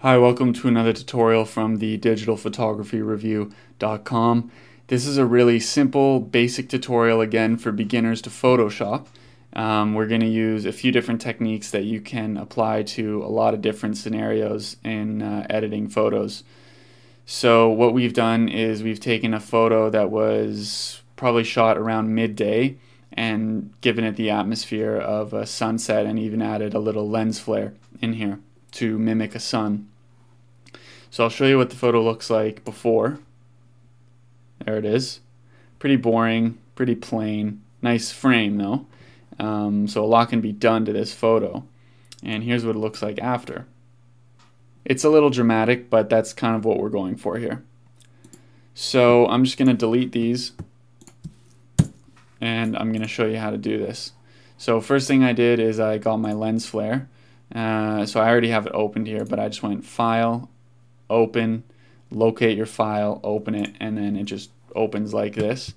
Hi, welcome to another tutorial from the digitalphotographyreview.com. This is a really simple, basic tutorial again for beginners to Photoshop. We're going to use a few different techniques that you can apply to a lot of different scenarios in editing photos. So what we've done is we've taken a photo that was probably shot around midday and given it the atmosphere of a sunset and even added a little lens flare in here to mimic a sun. So I'll show you what the photo looks like before. There it is. Pretty boring, pretty plain. Nice frame though. So a lot can be done to this photo. And here's what it looks like after. It's a little dramatic, but that's kind of what we're going for here. So I'm just going to delete these and I'm going to show you how to do this. So first thing I did is I got my lens flare. So I already have it opened here, but I just went File, Open, locate your file, open it, and then it just opens like this.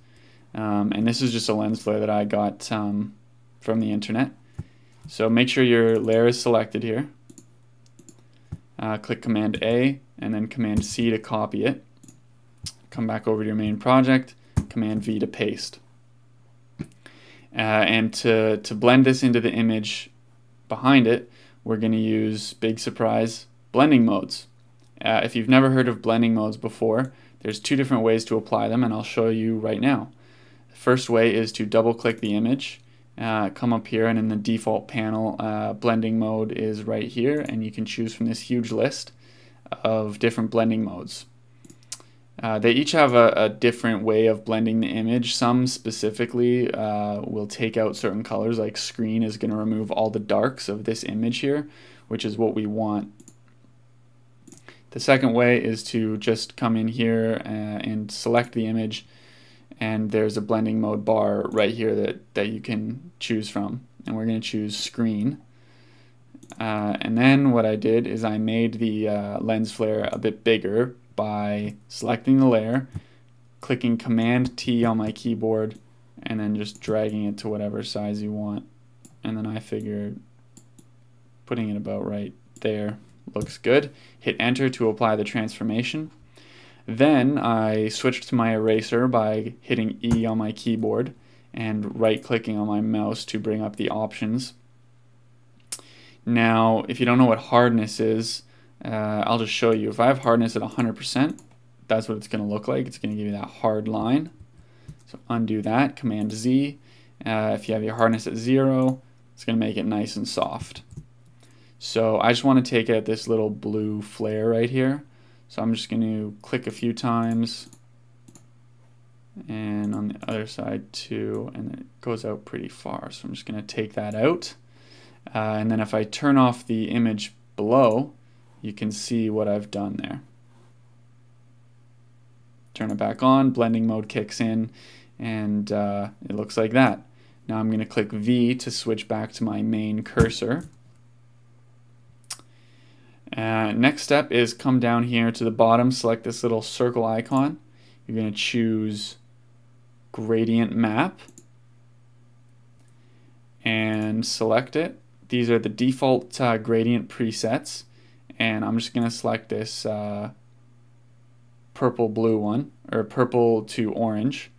And this is just a lens flare that I got from the internet. So make sure your layer is selected here. Click Command A and then Command C to copy it. Come back over to your main project, Command V to paste. And to blend this into the image behind it, we're going to use, big surprise, blending modes. If you've never heard of blending modes before, there's two different ways to apply them, and I'll show you right now. The first way is to double click the image, come up here, and in the default panel, blending mode is right here, and you can choose from this huge list of different blending modes. They each have a different way of blending the image. Some specifically will take out certain colors, like screen is going to remove all the darks of this image here, which is what we want. The second way is to just come in here and select the image, and there's a blending mode bar right here that you can choose from, and we're going to choose screen. And then what I did is I made the lens flare a bit bigger by selecting the layer, clicking Command T on my keyboard, and then just dragging it to whatever size you want. And then I figured putting it about right there looks good. Hit enter to apply the transformation. Then I switched to my eraser by hitting E on my keyboard and right clicking on my mouse to bring up the options. Now if you don't know what hardness is, I'll just show you. If I have hardness at 100%, that's what it's going to look like. It's going to give you that hard line. So undo that, Command Z. If you have your hardness at 0, it's going to make it nice and soft. So I just want to take out this little blue flare right here. So I'm just going to click a few times, and on the other side too, and it goes out pretty far. So I'm just going to take that out. And then if I turn off the image below, you can see what I've done there. Turn it back on, blending mode kicks in, and it looks like that. Now I'm going to click V to switch back to my main cursor. Next step is come down here to the bottom, select this little circle icon. You're going to choose Gradient Map and select it. These are the default gradient presets. And I'm just going to select this purple blue one, or purple to orange.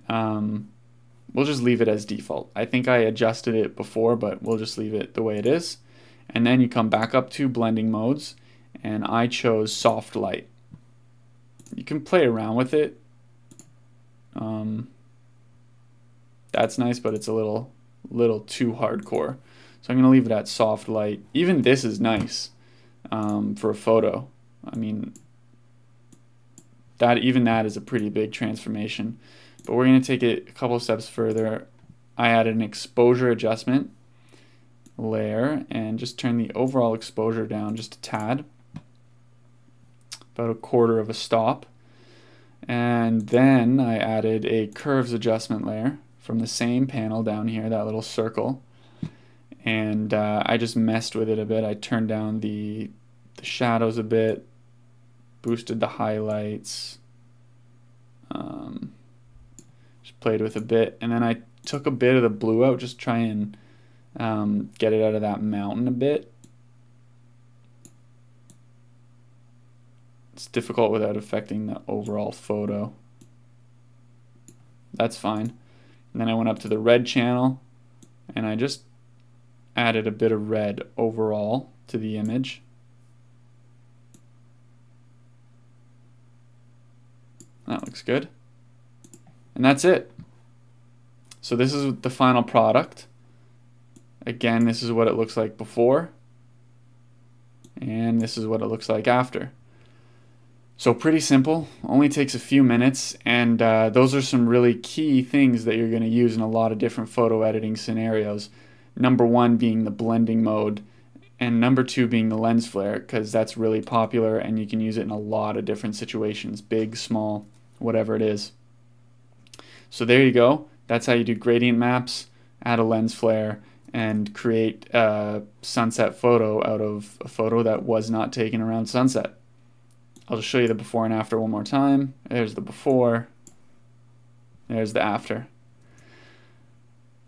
We'll just leave it as default. I think I adjusted it before, but we'll just leave it the way it is. And then you come back up to blending modes, and I chose soft light. You can play around with it. That's nice, but it's a little too hardcore. So I'm going to leave it at soft light. Even this is nice. For a photo. I mean, even that is a pretty big transformation. But we're going to take it a couple steps further. I added an exposure adjustment layer and just turn the overall exposure down just a tad, about 1/4 of a stop. And then I added a curves adjustment layer from the same panel down here, that little circle. And I just messed with it a bit. I turned down the shadows a bit, boosted the highlights, just played with a bit, and then I took a bit of the blue out, just try and get it out of that mountain a bit. It's difficult without affecting the overall photo. That's fine. And then I went up to the red channel and I just added a bit of red overall to the image. That looks good. And that's it. So this is the final product. Again, this is what it looks like before. And this is what it looks like after. So pretty simple, only takes a few minutes, and those are some really key things that you're going to use in a lot of different photo editing scenarios. Number one being the blending mode, and number two being the lens flare, because that's really popular and you can use it in a lot of different situations, big, small, whatever it is. So there you go. That's how you do gradient maps, add a lens flare, and create a sunset photo out of a photo that was not taken around sunset. I'll just show you the before and after one more time. There's the before, there's the after.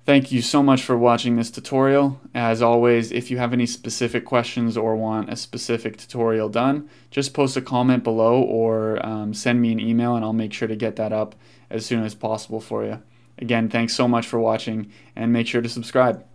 Thank you so much for watching this tutorial. As always, if you have any specific questions or want a specific tutorial done, just post a comment below or send me an email and I'll make sure to get that up as soon as possible for you. Again, thanks so much for watching and make sure to subscribe.